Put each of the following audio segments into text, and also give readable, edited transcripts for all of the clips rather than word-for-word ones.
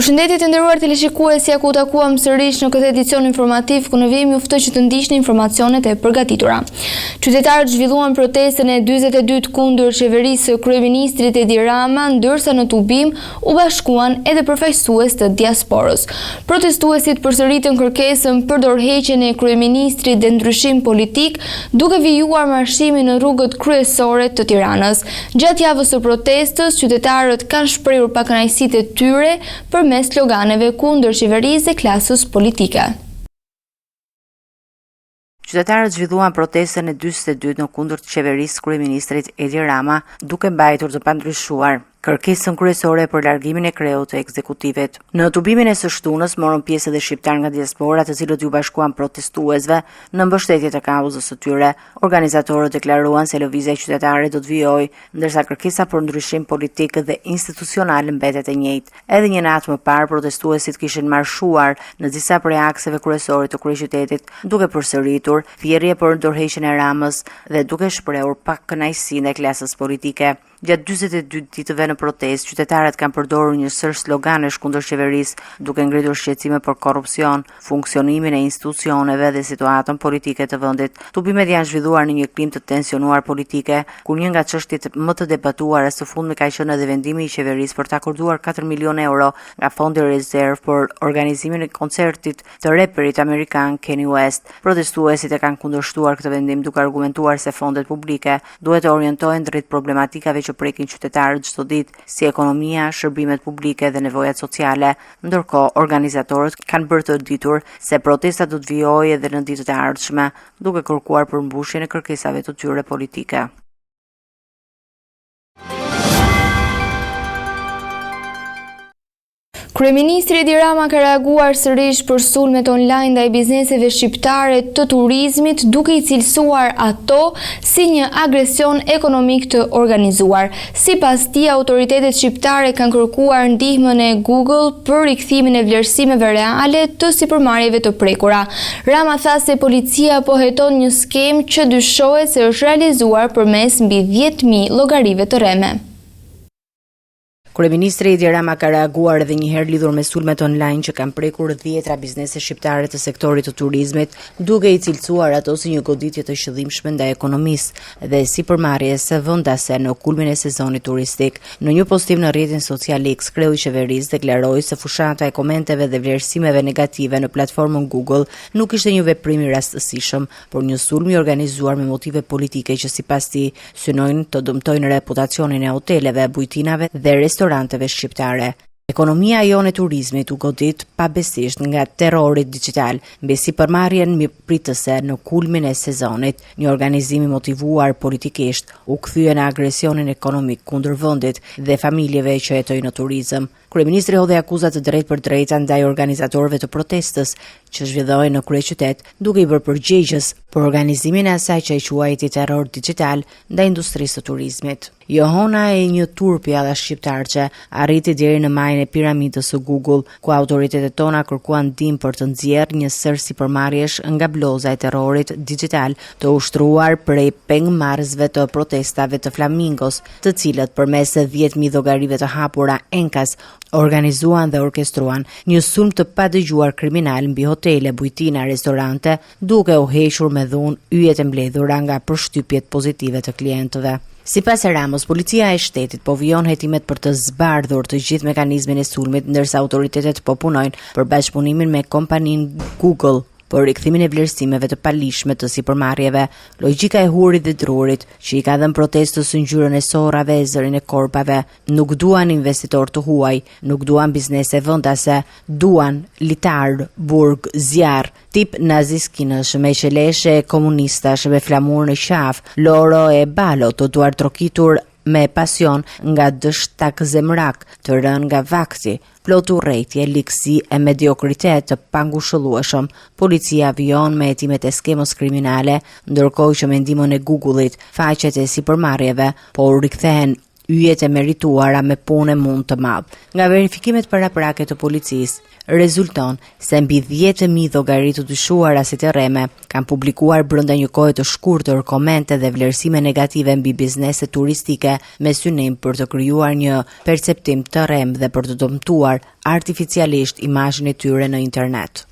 Përshëndetje të nderuar teleshikues, ku takuam sërish në këtë edicion informativ ku ne vjen juftoj që të ndiqni informacionet e përgatitura. Qytetarët zhvilluan protestën e 42 kundër qeverisë së kryeministrit Edi Rama, ndërsa në Tubim u bashkuan edhe përfaqësues të diasporës. Protestuesit përsëritën kërkesën për dorëheqjen e kryeministrit dhe ndryshim politik, duke vijuar marshimin në rrugët kryesore të Tiranës. Gjatë javës së protestës, qytetarët kanë shprehur pakënaqësitë e tyre përmes sloganeve kundër qeverisë dhe klasës politike. Qytetarët zhvilluan protestën e 42 në kundër të qeverisë kryeministrit Edi Rama, duke mbajtur të pandryshuar kërkesën kryesore për largimin e kreut të ekzekutivit. Në tubimin e së shtunës morën pjesë edhe shqiptar nga diaspora, të cilët u bashkuan protestuesve në mbështetje të kauzës së tyre. Organizatorët deklaruan se lëvizja qytetare do të vijojë, ndërsa kërkesa për ndryshim politik dhe institucional mbetet e njëjtë. Edhe një natë më parë, protestuesit kishin marshuar në disa prej akseve kryesore të kryeqytetit, duke përsëritur thirrje për dorëheqjen e Ramës dhe duke shprehur pakënaqësinë e klasës politike. Gjatë 42 ditëve në protestë, qytetarët kanë përdorur një sër sloganesh kundër qeverisë, duke ngritur shqetësime për korrupsion, funksionimin e institucioneve dhe situatën politike të vendit. Tubimet janë zhvilluar në një klim të tensionuar politike, kur një nga çështjet më të debatuara së fundmi ka qenë edhe vendimi i qeverisë për të akorduar 4 milion euro nga fondi rezerv për organizimin e koncertit të reperit amerikan Kanye West. Protestuesit e kanë kundërshtuar këtë vendim duke argumentuar se fondet publike duhet të orientohen drejt problematikave që prekin qytetarët çdo ditë, si ekonomia, shërbimet publike dhe nevojat sociale. Ndërkohë, organizatorët kanë bërë të ditur se protesta do të vijojë edhe në ditët e ardhshme, duke kërkuar përmbushjen e kërkesave të tyre politike. Kryeministri Edi Rama ka reaguar sërish për sulmet online ndaj bizneseve shqiptare të turizmit, duke i cilësuar ato si një agresion ekonomik të organizuar. Sipas tij, autoritetet shqiptare kanë kërkuar ndihmën e Google për rikthimin e vlerësimeve reale të sipërmarrjeve të prekura. Rama tha se policia po heton një skemë që dyshohet se është realizuar përmes mbi 10.000 llogarive të rreme. Kryeministri Edi Rama ka reaguar edhe një herë lidhur me sulmet online që kanë prekur dhjetra biznese shqiptare të sektorit të turizmit, duke i cilësuar ato si një goditje të qëllimshme ndaj ekonomisë dhe sipërmarrjes së vendase në kulmin e sezonit turistik. Në një postim në rrjetin social X, kreu i qeverisë deklaroi se fushata e komenteve dhe vlerësimeve negative në platformën Google nuk ishte një veprim i rastësishëm, por një sulm i organizuar me motive politike që sipas tij synojnë të dëmtojnë reputacionin e hoteleve, bujtinave dhe restoranteve shqiptare. Ekonomia jone e turizmit u godit pabesisht nga terrori digital, mbi sipërmarrjen pritëse në kulmin e sezonit. Një organizim i motivuar politikisht u kthye në agresionin ekonomik kundër vendit dhe familjeve që jetojnë në turizëm. Kryeministri hodhi akuzat të drejtpërdrejta ndaj organizatorëve të protestës që zhvillohej në kryeqytet, duke i bërë përgjegjës për organizimin e asaj që ai quajti terror digital ndaj industrisë së turizmit. Johona e një turpi alla shqiptarçe arriti deri në majën e piramidës së Google, ku autoritetet tona kërkuan ndihmë për të nxjerrë një sër sipërmarrjesh nga bloza e terrorit digital të ushtruar prej pengmarrësve të protestave të Flamingos, të cilët përmes 10.000 llogarive të hapura enkas organizuan dhe orkestruan një sulm të padëgjuar kriminal mbi hotele, bujtina, restorante, duke u hequr me dhunë yjet e mbledhura nga përshtypjet pozitive të klientëve. Sipas Ramës, policia e shtetit po vijon hetimet për të zbardhur të gjithë mekanizmin e sulmit, ndërsa autoritetet po punojnë për bashkëpunimin me kompaninë Google për rikthimin e vlerësimeve të palishme të sipërmarrjeve. Logjika e hurit dhe drurit që i ka dhënë protestës së ngjyrën e sorrave e zërin e korpave, nuk duan investitor të huaj, nuk duan biznese vendase, duan litar, burg, zjarr, tip naziskinësh me qeleshe komunistash me flamur në qaf, loro e balo të duar trokitur me pasion nga dështak zemrak, të rënë nga vakti, plot urrëtie, ligësi e mediokritet të pangushëllueshëm. Policia vijon me hetimet e skemës kriminale, ndërkohë që me ndihmën e Google-it, faqet e sipërmarrjeve po u rikthehen yjet e merituara me punë mund të madh. Nga verifikimet paraprake të policisë, rezulton se mbi 10.000 llogari të dyshuara si terreme kanë publikuar brenda një kohe të shkurtër komente dhe vlerësime negative mbi bizneset turistike me synim për të krijuar një perceptim të rrem dhe për të dëmtuar artificialisht imazhin e tyre në internet.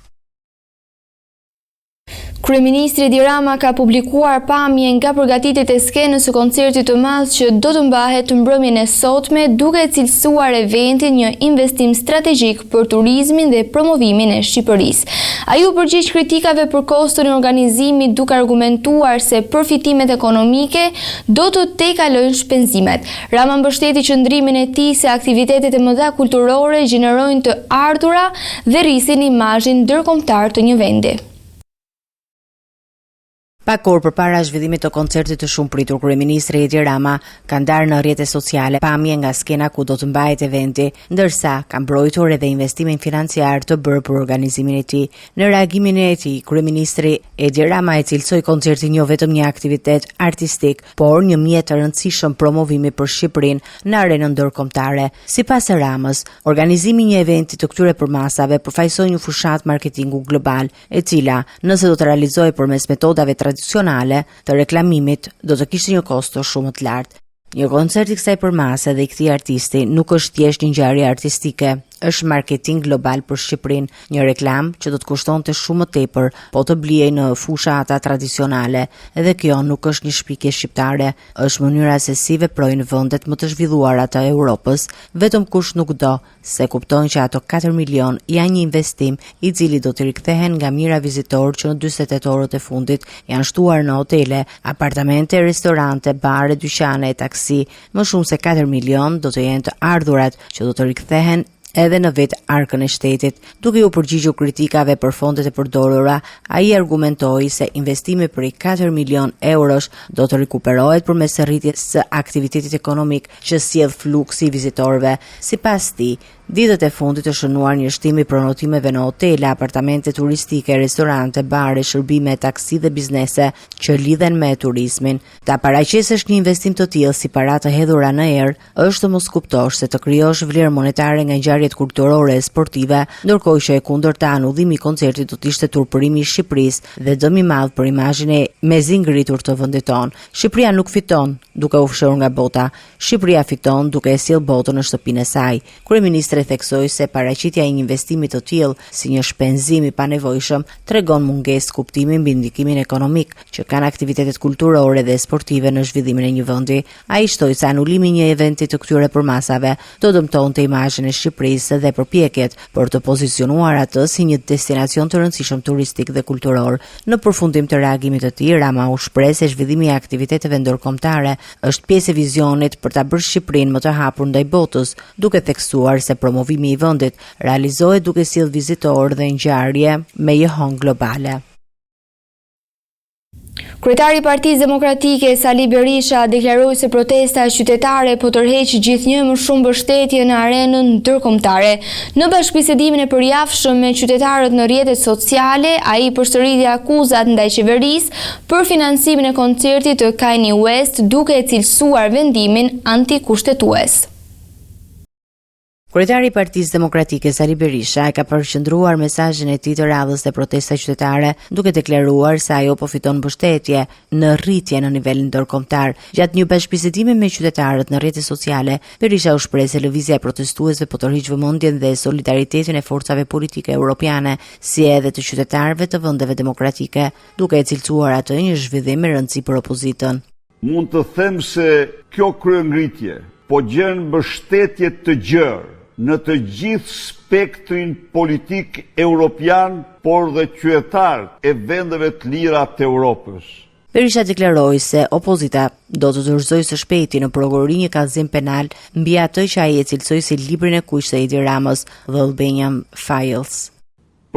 Kryeministri Edi Rama ka publikuar pamje nga përgatitjet e skenës së koncertit të madh që do të mbahet mbrëmjen e sotme, duke cilësuar eventin një investim strategjik për turizmin dhe promovimin e Shqipërisë. Ai u përgjigj kritikave për koston e organizimit duke argumentuar se përfitimet ekonomike do të tekalojnë shpenzimet. Rama mbështeti qëndrimin e tij se aktivitetet e mëdha kulturore gjenerojnë të ardhura dhe rrisin imazhin ndërkombëtar të një vendi. Pak orë përpara zhvillimit të koncertit të shumëpritur, kryeministri Edi Rama ka ndarë në rrjetet sociale pamje nga skena ku do të mbahet eventi, ndërsa ka mbrojtur edhe investimin financiar të bërë për organizimin e tij. Në reagimin e tij, kryeministri Edi Rama e cilësoi koncertin jo vetëm një aktivitet artistik, por një mjet të rëndësishëm promovimi për Shqipërinë në arenën ndërkombëtare. Sipas Ramës, organizimi i një eventi të këtyre përmasave përfaqëson një fushatë marketingu global, e cila, nëse do të realizohej përmes metodave tradicionale të reklamimit, do të kishte një kosto shumë të lartë. Një koncert i kësaj përmase dhe i këtij artisti nuk është thjesht një ngjarje artistike, është marketing global për Shqipërinë, një reklam që do të kushtonte shumë më tepër, po të blihej në fushata tradicionale, edhe kjo nuk është një shpikje shqiptare, është mënyra se si veprojnë vendet më të zhvilluara të Europës, vetëm kush nuk do, se kuptojnë që ato 4 milion janë një investim i cili do të rikthehen nga mira vizitorë që në 48 orët e fundit janë shtuar në hotele, apartamente, restorante, bare, dyqane e taksi. Më shumë se 4 milion do të jenë të ardhurat që do të rikthehen edhe në vetë arkën e shtetit. Duke u përgjigjur kritikave për fondet e përdorura, ai argumentoi se investimi për 4 milion eurosh do të rikuperohet përmes rritjes së aktivitetit ekonomik që sjell fluksi i vizitorëve. Sipas tij, ditët e fundit të shënuar një shtim i pronotimeve në hotele, apartamente turistike, restorante, bare, shërbime, taksi dhe biznese që lidhen me turizmin. Ta paraqesësh një investim të tillë si para të hedhura në erë, është të mos kuptosh se të krijosh vlerë monetare nga ngjarjet kulturore e sportive, ndërkohë që e kundërta udhimi i koncertit do të ishte turpërimi i Shqipërisë dhe dëm i madh për imazhin e mezingritur të vendit tonë. Shqipëria nuk fiton duke u fshehur nga bota, Shqipëria fiton duke e sjell botën në shtëpinë e saj. Kryeministri theksoi se paraqitja e një investimi të tillë si një shpenzim i panevojshëm tregon mungesë kuptimi mbi ndikimin ekonomik që kanë aktivitetet kulturore dhe sportive në zhvillimin e një vendi. Ai shtoi se anulimi i një eventi të këtyre përmasave do dëmtonte imazhin e Shqipërisë dhe përpjekjet për të pozicionuar atë si një destinacion të rëndësishëm turistik dhe kulturor. Në përfundim të reagimit të tij, Rama u shpreh se zhvillimi i aktiviteteve ndërkombëtare është pjesë e vizionit për ta bërë Shqipërinë më të hapur ndaj botës, duke theksuar se promovimi i vendit realizohet duke sjellë vizitorë dhe ngjarje me jehon globale. Kryetari i Partisë Demokratike Sali Berisha deklaroi se protesta qytetare po tërheq gjithnjë më shumë mbështetje në arenën ndërkombëtare. Në bashkëbisedimin e përjavshëm me qytetarët në rrjetet sociale, ai përsëriti akuzat ndaj qeverisë për financimin e koncertit të Kanye West, duke e cilësuar vendimin antikushtetues. Kryetari i Partisë Demokratike Sali Berisha e ka përqendruar mesazhin e tij të radhës së protestave qytetare, duke deklaruar se ajo po fiton mbështetje në rritje në nivelin ndërkombëtar. Gjatë një bashkëbisedimi me qytetarët në rrjetet sociale, Berisha u shpreh se lëvizja e protestuesve po tërhiq vëmendjen dhe solidaritetin e forcave politike europiane, si edhe të qytetarëve të vendeve demokratike, duke e cilësuar atë një zhvillim me rëndësi për opozitën. Mund të them se kjo kryengritje po gjen mbështetje të gjerë në të gjithë spektrin politik europian, por dhe qytetarët e vendeve të lira të Europës. Berisha deklaroi se opozita do të dorëzojë së shpejti në prokurori një kallëzim penal mbi atë që ai e cilësoi si librin e kuq të Edi Ramës, The Albanian Files.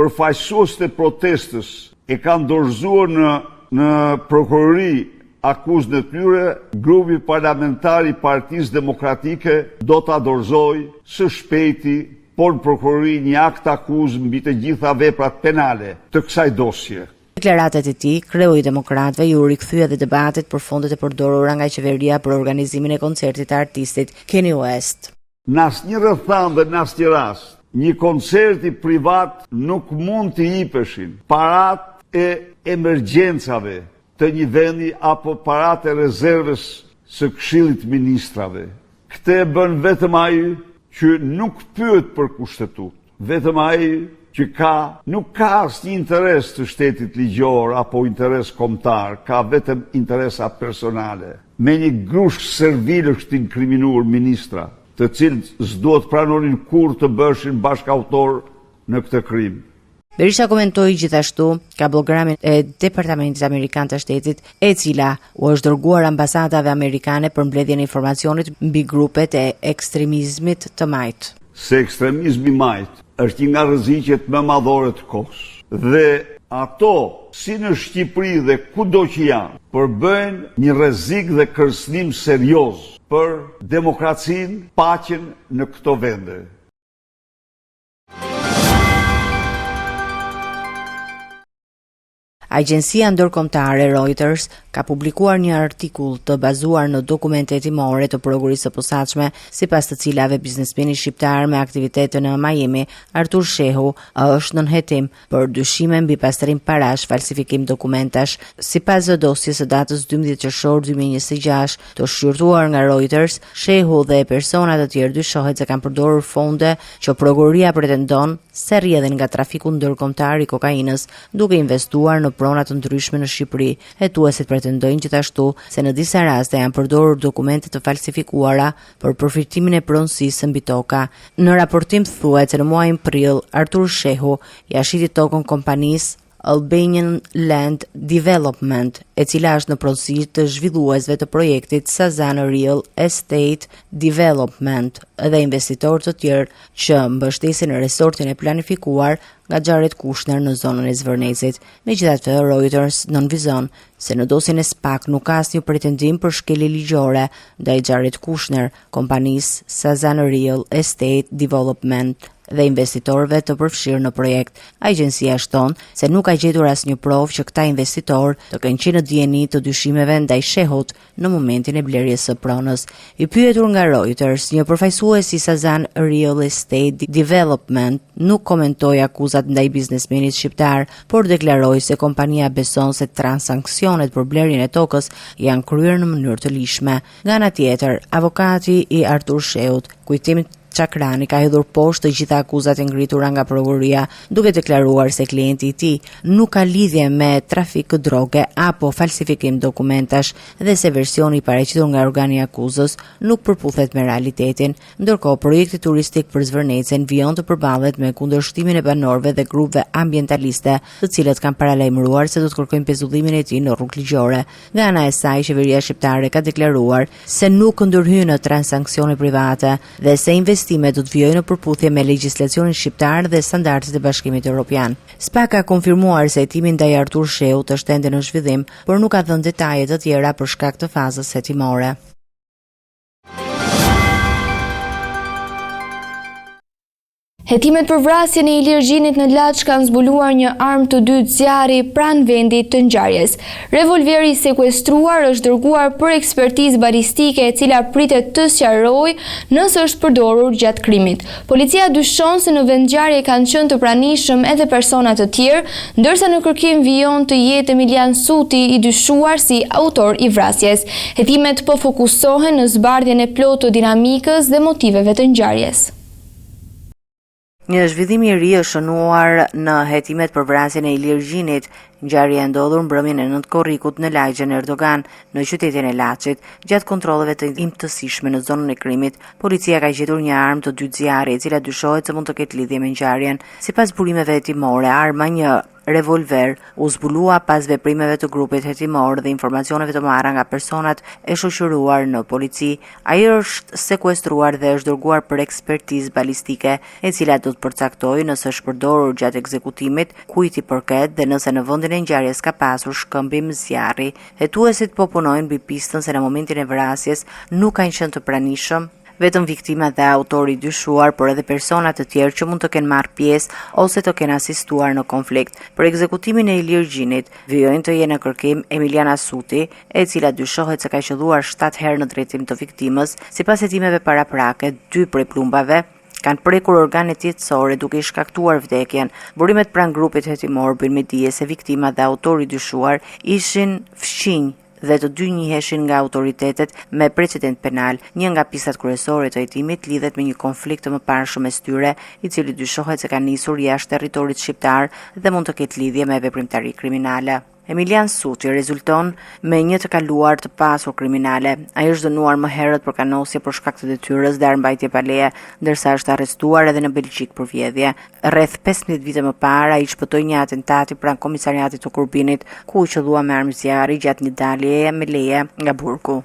Përfaqësuesit e protestës e kanë dorëzuar në prokurori akuzën e tyre, grupi parlamentar i Partisë Demokratike do ta dorëzojë së shpejti, por prokurori një akt akuzë mbi të gjitha veprat penale të kësaj dosje. Deklaratat e tij, kreu i Demokratëve ju rikthye edhe debatet për fondet e përdorura nga qeveria për organizimin e koncertit të artistit Kanye West. Në asnjë rrethant dhe në asnjë rast, një koncerti privat nuk mund të jepeshin parat e emergjencave të një vendi apo parat e rezervës së Këshillit të Ministrave. Këtë e bën vetëm ai që nuk pyet për kushtetut, vetëm ai që nuk ka asnjë interes të shtetit ligjor apo interes kombëtar, ka vetëm interesa personale. Me një grush servil është inkriminuar ministra, të cilët s'duhet pranonin kur të bëshin bashkautor në këtë krim. Berisha komentoi gjithashtu kablogramin e Departamentit Amerikan të Shtetit, e cila u është dërguar ambasadave amerikane për mbledhjen e informacionit mbi grupet e ekstremizmit të majt. Se ekstremizmi majt është një nga rreziqet më madhore të kohës. Dhe ato, si në Shqipëri dhe kudo që janë, përbëjnë një rrezik dhe kërcënim serioz për demokracinë, paqen në këto vende. Agjencia ndërkombëtare Reuters ka publikuar një artikull të bazuar në dokumente hetimore të prokurisë së posaçme, sipas të cilave biznesmeni shqiptar me aktivitete në Miami, Artur Shehu, është nën hetim për dyshime mbi pastrim parash, falsifikim dokumentash. Sipas dosjes së datës 12 qershor 2026 të shqyrtuar nga Reuters, Shehu dhe persona të tjerë dyshohet se kanë përdorur fonde që prokuria pretendon se rrjedhin nga trafiku ndërkombëtar i kokainës, duke investuar në prona të ndryshme në Shqipëri. Hetuesit pretendojnë gjithashtu se në disa raste janë përdorur dokumente të falsifikuara për përfitimin e pronësisë mbi toka. Në raportim thuhet se në muajin prill, Artur Shehu ja shiti tokën kompanisë Albanian Land Development, e cila është në pronësi të zhvilluesve të projektit Sazan Real Estate Development dhe investitorë të tjerë që mbështesin resortin e planifikuar nga Jared Kushner në zonën e Zvërnecit. Megjithatë, Reuters nënvizon se në dosjen e SPAK nuk ka asnjë pretendim për shkelje ligjore ndaj Jared Kushner, kompanisë Sazan Real Estate Development dhe investitorëve të përfshirë në projekt. Agjencia shton se nuk ka gjetur asnjë provë që këta investitorë të kenë qenë në dieni të dyshimeve ndaj Shehut në momentin e blerjes së pronës. I pyetur nga Reuters, një përfaqësues i Sazan Real Estate Development nuk komentoi akuzat ndaj biznesmenit shqiptar, por deklaroi se kompania beson se transaksionet për blerjen e tokës janë kryer në mënyrë të lishme. Nga ana tjetër, avokati i Artur Shehut, Kujtim Çakrani, ka hedhur poshtë të gjitha akuzat e ngritura nga prokuria, duke deklaruar se klienti i tij nuk ka lidhje me trafik droge apo falsifikim dokumentash dhe se versioni i paraqitur nga organi i akuzës nuk përputhet me realitetin. Ndërkohë, projekti turistik për Zvërnecën vijon të përballet me kundërshtimin e banorëve dhe grupeve ambientaliste, të cilët kanë paralajmëruar se do të kërkojnë pezullimin e tij në rrugë ligjore. Nga ana e saj, qeveria shqiptare ka deklaruar se nuk ndërhyn në transaksione private dhe se investimet do të vijojnë në përputhje me legjislacionin shqiptar dhe standardet e Bashkimit Evropian. SPAK ka konfirmuar se hetimi ndaj Artur Shehut është ende në zhvillim, por nuk ka dhënë detaje të tjera për shkak të fazës hetimore. Hetimet për vrasjen e Ilir Gjinit në Laç kanë zbuluar një armë të dytë zjarri pranë vendit të ngjarjes. Revolveri i sekuestruar është dërguar për ekspertizë balistike, e cila pritet të sqarojë nëse është përdorur gjatë krimit. Policia dyshon se në vendngjarje kanë qenë të pranishëm edhe persona të tjerë, ndërsa në kërkim vijon të jetë Emilian Suti, i dyshuar si autor i vrasjes. Hetimet po fokusohen në zbardhjen e plotë të dinamikës dhe motiveve të ngjarjes. Një zhvillim i ri është shënuar në hetimet për vrasjen e Ilir Gjinit. Ngjarja e ndodhur mbrëmjen e 9 korrikut në lagjen Erdogan në qytetin e Laçit. Gjatë kontrolleve të imtësishme në zonën e krimit, policia ka gjetur një armë të dytë zjarri, e cila dyshohet se mund të ketë lidhje me ngjarjen. Sipas burimeve hetimore, arma, një revolver, u zbulua pas veprimeve të grupit hetimor dhe informacioneve të marra nga personat e shoqëruar në polici. Ai është sekuestruar dhe është dërguar për ekspertizë balistike, e cila do të përcaktojë nëse është përdorur gjatë ekzekutimit, kujt i përket dhe nëse në vendin e ngjarjes ka pasur shkëmbim zjarri. Hetuesit po punojnë mbi pistën se në momentin e vrasjes nuk kanë qenë të pranishëm vetëm viktima dhe autori i dyshuar, por edhe persona të tjerë që mund të kenë marrë pjesë ose të kenë asistuar në konflikt. Për ekzekutimin e Ilir Gjinit, vijojnë të jenë në kërkim Emiliana Suti, e cila dyshohet se ka qelluar 7 herë në drejtim të viktimës, sipas hetimeve paraprake, 2 prej plumbave kanë prekur organet jetësore duke i shkaktuar vdekjen. Burimet pranë grupit hetimor bën me dije se viktima dhe autori i dyshuar ishin fqinj dhe të dy njiheshin nga autoritetet me precedent penal. Një nga pistat kryesore të hetimit lidhet me një konflikt të mëparshëm mes tyre, i cili dyshohet se ka nisur jashtë territorit shqiptar dhe mund të ketë lidhje me veprimtari kriminale. Emilian Suti rezulton me një të kaluar të pasur kriminale. Ai është dënuar më herët për kanosje për shkak të detyrës dhe armbajtje pa leje, ndërsa është arrestuar edhe në Belgjik për vjedhje. Rreth 15 vite më parë ai shpëtoi një atentati pranë komisariatit të Kurbinit, ku u qellua me armë zjarri gjatë një daljeje me leje nga burgu.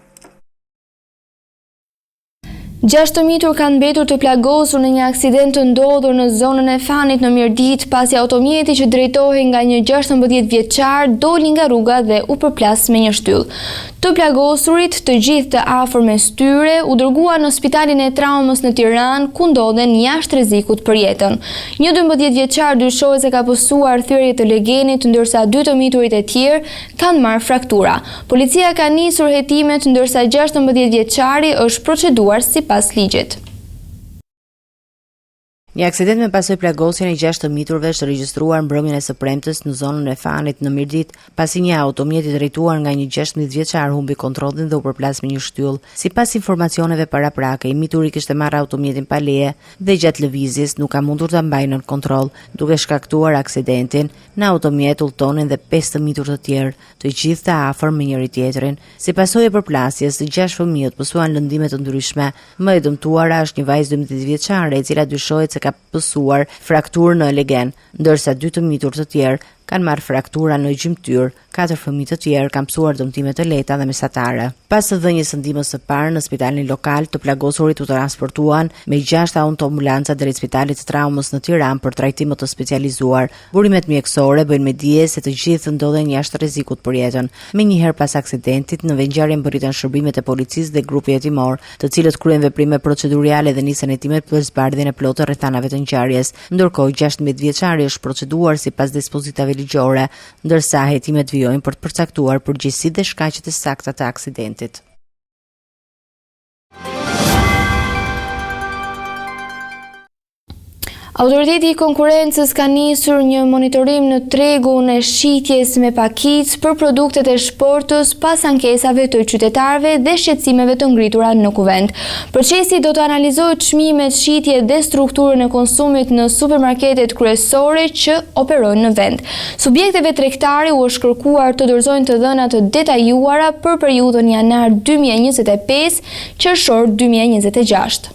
6 të mitur kanë mbetur të plagosur në një aksident të ndodhur në zonën e Fanit në Mirdit, pasi automjeti që drejtohej nga një 16 vjeçar doli nga rruga dhe u përplas me një shtyll. Të plagosurit, të gjithë të afër mes tyre, u dërguan në Spitalin e Traumës në Tiranë, ku ndodhen jashtë rrezikut për jetën. Një 12 vjeçar dyshohet se ka pësuar thyrje të legenit, ndërsa 2 të miturit e tjerë kanë marrë fraktura. Policia ka nisur hetimet, ndërsa 16 vjeçari është proceduar sipas ligjit. Një aksident me pasojë plagosjen e 6 të miturve është regjistruar mbrëmjen e së premtes në zonën e Fanit në Mirdit, pasi një automjet i drejtuar nga një 16 vjeçar humbi kontrollin dhe u përplas me një shtyll. Sipas informacioneve paraprake, i mituri kishte marrë automjetin pa leje dhe gjatë lëvizjes nuk ka mundur ta mbajë në kontroll, duke shkaktuar aksidentin. Në automjet udhtonin dhe 5 të mitur të tjerë, të gjithë të afër me njëri tjetrin. Si pasojë e përplasjes, të 6 fëmijët pësuan lëndime të ndryshme. Më e dëmtuara është një vajzë 12 vjeçare, e cila dyshohet se ka pësuar frakturë në legen, ndërsa 2 të mitur të tjerë kanë marrë fraktura në gjymtyr, 4 fëmijë të tjerë kanë pësuar dëmtime të lehta dhe mesatare. Pas të dhënies së ndihmës së parë në spitalin lokal, të plagosurit u transportuan me 6 autoambulanca drejt Spitalit të Traumës në Tiranë për trajtime të specializuar. Burimet mjekësore bëjnë me dije se të gjithë ndodhen jashtë rrezikut për jetën. Menjëherë pas aksidentit, në vendngjarje mbërriten shërbimet e policisë dhe grupi hetimor, të cilët kryejnë veprime procedurale dhe nisën hetimet për zbardhjen e plotë rrethanave të ngjarjes. Ndërkohë, 16 vjeçari është proceduar sipas dispozitave ligjore, ndërsa hetimet vijojnë për të përcaktuar përgjegjësitë dhe shkaqet e sakta të aksidentit. Autoriteti i konkurrencës ka nisur një monitorim në tregun e shitjes me pakicë për produktet e shportës pas ankesave të qytetarëve dhe shqetësimeve të ngritura në kuvend. Procesi do të analizojë çmimet shitje dhe strukturën e konsumit në supermarketet kryesore që operojnë në vend. Subjekteve tregtare u është kërkuar të dorëzojnë të dhëna të detajuara për periudhën janar 2025 qershor 2026.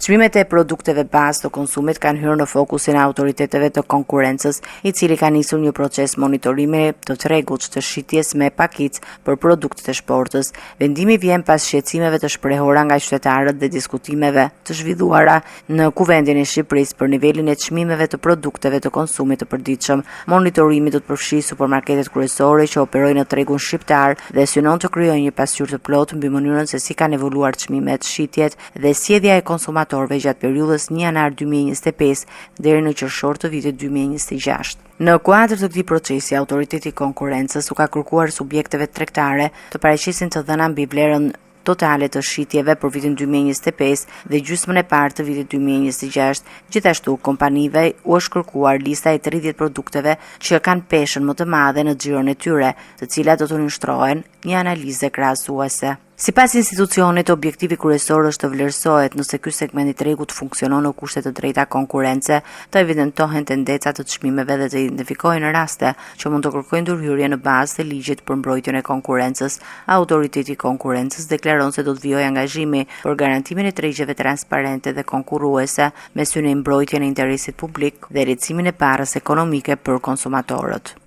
Çmimet e produkteve bazë të konsumit kanë hyrë në fokusin e autoriteteve të konkurrencës, i cili ka nisur një proces monitorimi të tregut të shitjes me pakicë për produktet e shportës. Vendimi vjen pas shqetësimeve të shprehura nga qytetarët dhe diskutimeve të zhvilluara në Kuvendin e Shqipërisë për nivelin e çmimeve të produkteve të konsumit të përditshëm. Monitorimi do të përfshijë supermarketet kryesore që operojnë në tregun shqiptar dhe synon të krijojë një pasqyrë të plotë mbi mënyrën se si kanë evoluar çmimet, shitjet dhe sjellja e konsumatorëve gjatë periudhës 1 janar 2025 deri në qershor të vitit 2026. Në kuadër të këtij procesi, autoriteti i konkurrencës u ka kërkuar subjekteve tregtare të paraqesin të dhëna mbi vlerën totale të shitjeve për vitin 2025 dhe gjysmën e parë të vitit 2026. Gjithashtu, kompanive u është kërkuar lista e 30 produkteve që kanë peshën më të madhe në xhiron e tyre, të cilat do të nënshtrohen një analizë krahasuese. Sipas institucionit, objektivi kryesor është të vlerësohet nëse ky segment i tregut funksionon në kushte të drejta konkurrence, të evidentohen tendencat të çmimeve dhe të identifikohen raste që mund të kërkojnë ndërhyrje në bazë të ligjit për mbrojtjen e konkurrencës. Autoriteti i konkurrencës deklaron se do të vijojë angazhimi për garantimin e tregjeve transparente dhe konkurruese me syne mbrojtjen e interesit publik dhe lehtësimin e barrës ekonomike për konsumatorët.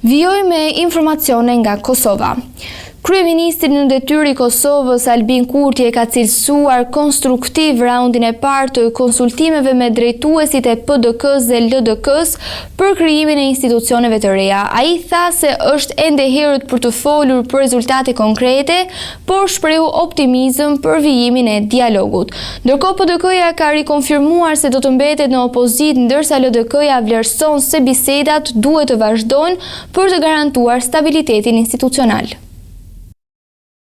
Vijoj me informacione nga Kosova. Kryeministri në detyrë i Kosovës Albin Kurti e ka cilësuar konstruktiv raundin e parë të konsultimeve me drejtuesit e PDK-s dhe LDK-s për krijimin e institucioneve të reja. Ai tha se është ende herët për të folur për rezultate konkrete, por shprehu optimizëm për vijimin e dialogut. Ndërkohë PDK-ja ka rikonfirmuar se do të mbetet në opozitë, ndërsa LDK-ja vlerëson se bisedat duhet të vazhdojnë për të garantuar stabilitetin institucional.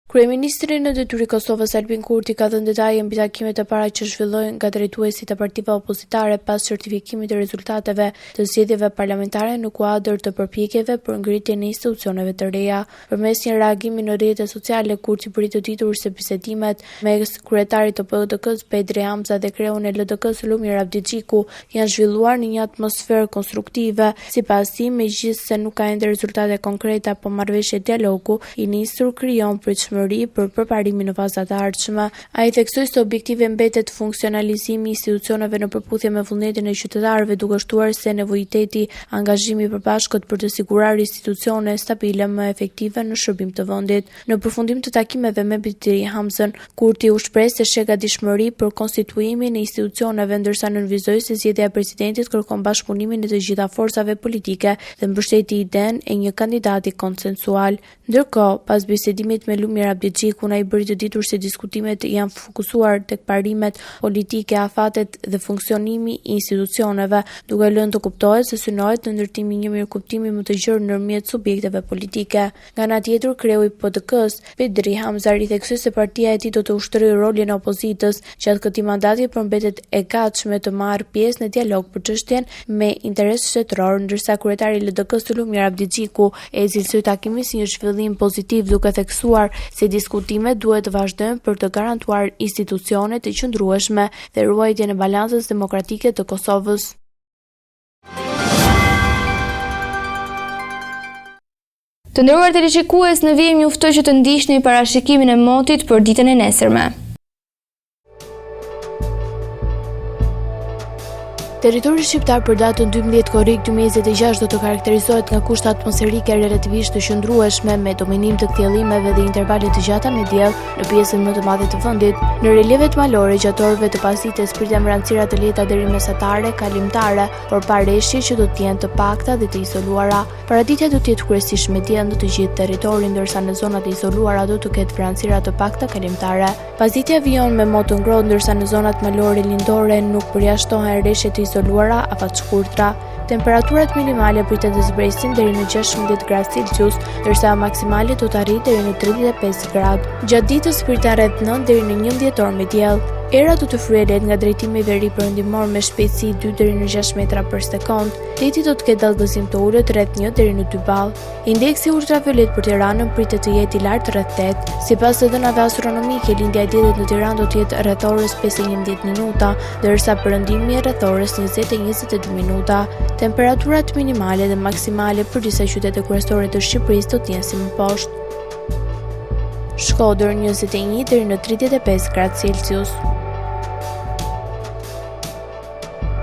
Kryeministri në detyrë i Kosovës Albin Kurti ka dhënë detaje mbi takimet e para që zhvillojnë nga drejtuesit e partive opozitare pas certifikimit të rezultateve të zgjedhjeve parlamentare në kuadër të përpjekjeve për ngritjen e institucioneve të reja. Përmes një reagimi në rrjetet sociale, Kurti bëri të ditur se bisedimet me kryetarin të PDK-s Bedri Hamza dhe kreun e LDK-s Lumir Abdixhiku janë zhvilluar në një atmosferë konstruktive. Sipas tij, megjithëse nuk ka ende rezultate konkrete apo marrëveshje dialogu, i nisur krijon për përparimin në fazat e ardhshme. Ai theksoi se objektivi mbetet funksionalizimi i institucioneve në përputhje me vullnetin e qytetarëve, duke shtuar se nevojiteti angazhimi i përbashkët për të siguruar institucione stabile më efektive në shërbim të vendit. Në përfundim të takimeve me Bedri Hamzën, Kurti u shpreh se sheh gatishmëri për konstituimin e institucioneve, ndërsa nënvizoi se zgjedhja e presidentit kërkon bashkëpunimin e të gjitha forcave politike dhe mbështeti idenë e një kandidati konsensual. Ndërkohë, pas bisedimit me Lumir Abdixhiku, ai bëri të ditur se diskutimet janë fokusuar tek parimet politike, afatet dhe funksionimi i institucioneve, duke lënë të kuptohet se synohet në ndërtimin një mirëkuptimi më të gjerë ndërmjet subjekteve politike. Nga ana tjetër, kreu i PDK-s Bedri Hamza i theksoi se partia e tij do të ushtrojë rolin e opozitës gjatë këtij mandati për mbetet e gatshme të marrë pjesë në dialog për çështjen me interes shtetëror, ndërsa kryetari i LDK-s Lumir Abdixhiku e cilësoi takimin si një zhvillim pozitiv, duke theksuar se diskutimet duhet të vazhdojnë për të garantuar institucione të qëndrueshme dhe ruajtjen e balancës demokratike të Kosovës. Të nderuar teleshikues, në vijim juftoj që të ndiqni parashikimin e motit për ditën e nesërme. Territori shqiptar për datën 12 korrik 2026 do të karakterizohet nga kushte atmosferike relativisht të qëndrueshme me dominim të kthjellimeve dhe intervale të gjata me diell në pjesën më të madhe të vendit. Në relievet malore gjatë orëve të pasdites pritet mbramësira të lehta deri mesatare, kalimtare, por pa reshje që do të jenë të pakta dhe të izoluara. Paraditja do të jetë kryesisht me diell në të gjithë territorin, ndërsa në zonat e izoluara do të ketë mbramësira të pakta kalimtare. Pasditja vijon me mod të ngrohtë, ndërsa në zonat malore lindore nuk përjashtohen reshje të izoluara afat shkurtra. Temperaturat minimale pritet të zbresin deri në 16 gradë Celsius, ndërsa maksimale do të arrijë deri në 35 gradë. Gjatë ditës pritet rreth 9 deri në 11 orë me diell. Era do të fryhet lehtë nga drejtimi veri perëndimor me shpejtësi 2 deri në 6 metra për sekond. Deti do të ketë dallgëzim të ulët rreth 1 deri në 2 ballë. Indeksi ultraviolet për Tiranën pritet të jetë i lartë rreth 8. Sipas të dhënave astronomike, lindja e diellit në Tiranë do të jetë rreth orës 5:11 minuta, ndërsa perëndimi rreth orës 20:22 minuta. Temperaturat minimale dhe maksimale për disa qytete kryesore të Shqipërisë do të jenë si më poshtë. Shkodër 21 deri në 35 gradë Celsius.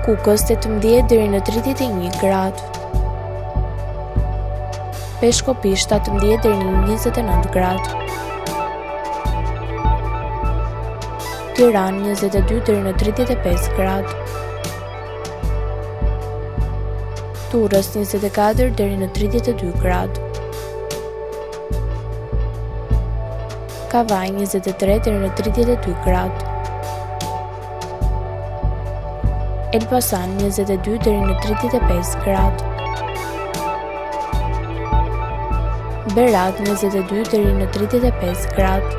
Kukës 18 deri në 31 gradë. Peshkopi 17 deri në 29 gradë. Tiranë 22 deri në 35 gradë. Durrës 24 deri në 32 gradë. Kavaj 23 deri në 32 gradë. Elbasan 22 deri në 35 gradë. Berat 22 deri në 35 gradë.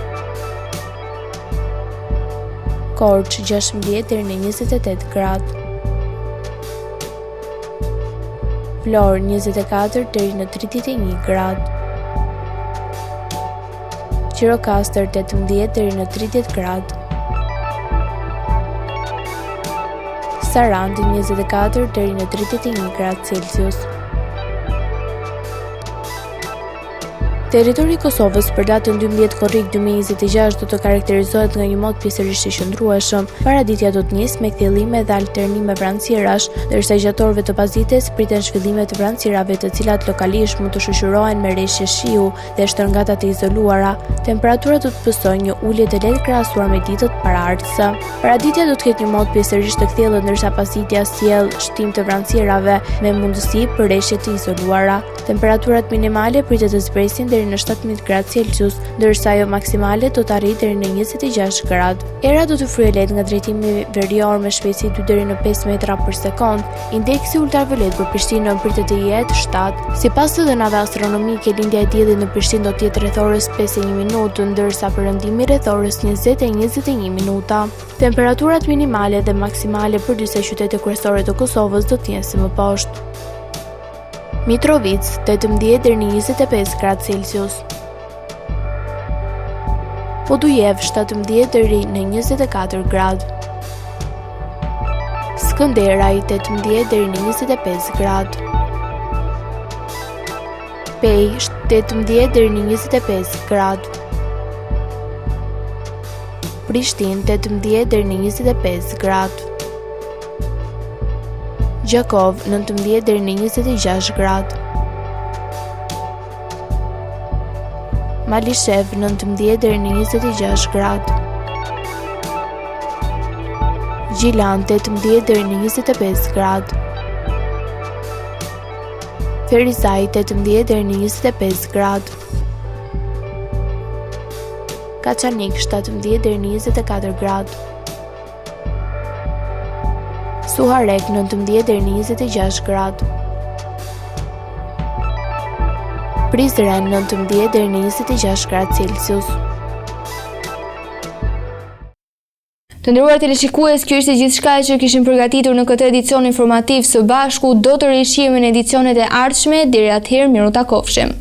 Korçë 16 deri në 28 gradë. Florë 24 deri në 31 gradë. Gjirokastër 18 deri në 30 gradë. Sarandi 24 deri në 31 gradë Celsius. Territori i Kosovës për datën 12 korrik 2026 do të karakterizohet nga një mod pjesërisht i qëndrueshëm. Paraditja do të nisë me kthjellime dhe alternime vrancirash, ndërsa gjatorëve të pazites priten zhvillime të vrancirave të cilat lokalisht mund të shoqërohen me reshje shiu dhe shtërngata të izoluara. Temperaturat do të pësojnë një ulje të lehtë krahasuar me ditët paraardhëse. Paraditja do të ketë një mod pjesërisht të kthjellët, ndërsa pazitja sjell shtim të vrancirave me mundësi për reshje të izoluara. Temperaturat minimale pritet të zbresin deri në 17 gradë Celsius, ndërsa ajo maksimale do të arrijë deri në 26 gradë. Era do të fryejë lehtë nga drejtimi verior me shpejtësi 2 deri në 5 metra për sekond. Indeksi ultraviolet për Prishtinën pritet të jetë 7. Sipas të dhënave astronomike, lindja e diellit në Prishtinë do të jetë rreth orës 5:01 minutë, ndërsa perëndimi rreth orës 20:21 minuta. Temperaturat minimale dhe maksimale për disa qytete kryesore të Kosovës do të jenë si më poshtë. Mitrovic 18 deri në 25 gradë Celsius. Podujev 17 deri në 24 gradë. Skënderaj 18 deri në 25 gradë. Pej 18 deri në 25 gradë. Prishtinë 18 deri në 25 gradë. Gjakov 19 deri në 26 gradë. Malishev 19 deri në 26 gradë. Gjilan 18 deri në 25 gradë. Ferizaj 18 deri në 25 gradë. Kaçanik 17 deri në 24 gradë. Suharek 19 deri në 26 gradë. Prizren 19 deri në 26 gradë Celsius. Të nderuar teleshikues, kjo ishte gjithçka që kishim përgatitur në këtë edicion informativ. Së bashku do të rishihemi në edicionet e ardhshme. Deri atëherë, miru takofshim.